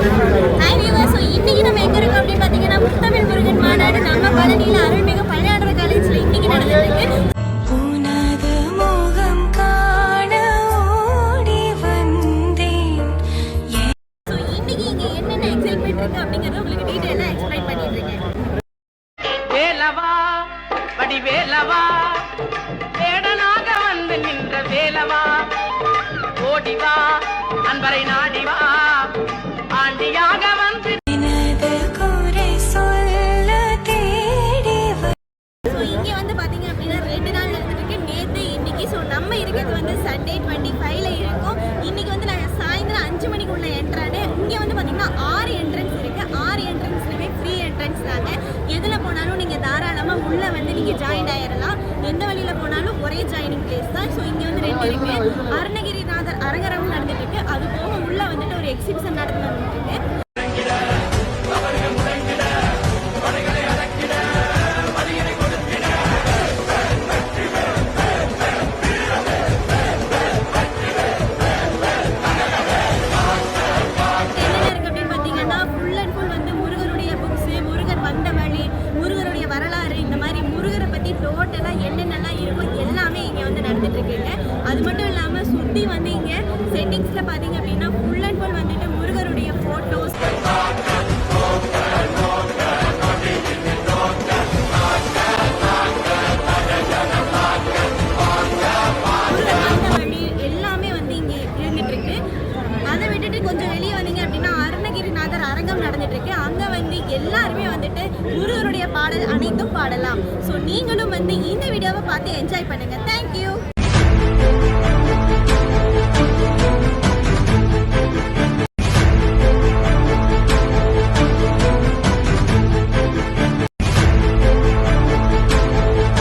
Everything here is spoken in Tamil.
ஹாய் வியூவர்ஸ், ஸோ இன்னைக்கு நம்ம எங்க இருக்கோம் அப்படின்னு பார்த்தீங்கன்னா முத்தமிழ் முருகன் மாநாடு நம்ம பழனியில் அருள்மிகு பழனியாண்டவர் காலேஜில் இன்னைக்கு நடந்துட்டு இருக்கு. ஸோ இன்னைக்கு இங்க என்னென்ன எக்ஸைட்மெண்ட் இருக்கு அப்படிங்கறத உங்களுக்கு டீடைலா எக்ஸ்பிளைன் பண்ணிட்டு இருக்கேன். வேலவா வடி வேலவா வேடனாக வந்து நின்ற வேலவா ஓடிவா அன்பரை நாடிவா ஆண்டியாக வந்து ஸோ இங்கே வந்து பார்த்தீங்க அப்படின்னா 2 நாள் நடந்துட்டு இருக்கு, நேற்று இன்னைக்கு. ஸோ நம்ம இருக்கிறது வந்து சண்டே 25ல இருக்கும். இன்னைக்கு வந்து நான் சாயந்தரம் 5 மணிக்குள்ள என்ட்ரானு. இங்கே வந்து பார்த்தீங்கன்னா 6 என்ட்ரன்ஸ் இருக்கு. 6 என்ட்ரன்ஸ்லையுமே ஃப்ரீ என்ட்ரன்ஸ் தாங்க. எதில் போனாலும் நீங்கள் தாராளமாக உள்ளே வந்து நீங்கள் ஜாயின் ஆயிடலாம். எந்த வழியில் போனாலும் ஒரே ஜாயினிங் பிளேஸ் தான். ஸோ இங்கே வந்து 2 இருக்கு. அருணகிரிநாதர் அரங்கரம் நடந்துட்டு இருக்கு. அது போக உள்ளே வந்துட்டு ஒரு எக்ஸிபிஷன் நடந்துட்டு இருக்கு. டோட்டலாக என்னென்னலாம் இருக்கோ எல்லாமே இங்கே வந்து நடந்துட்டு இருக்குங்க. அது மட்டும் இல்லாமல் சுற்றி வந்து இங்கே செட்டிங்ஸில் பார்த்தீங்க அப்படின்னா ஃபுல் அண்ட் ஃபுல் வந்துட்டு முருகருடைய ஃபோட்டோஸ், வழி எல்லாமே வந்து இங்கே இருந்துட்டு இருக்கு. அதை விட்டுட்டு கொஞ்சம் வெளியே வந்தீங்க அப்படின்னா அருணகிரிநாதர் அரங்கம் நடந்துட்டு இருக்கு. அங்கே வந்து எல்லாருமே வந்துட்டு முருகருடைய பாடல் அனைத்தும் பாடலாம். ஸோ நீங்களும் வந்து இந்த வீடியோவை பார்த்து என்ஜாய் பண்ணுங்க. தேங்க்யூ.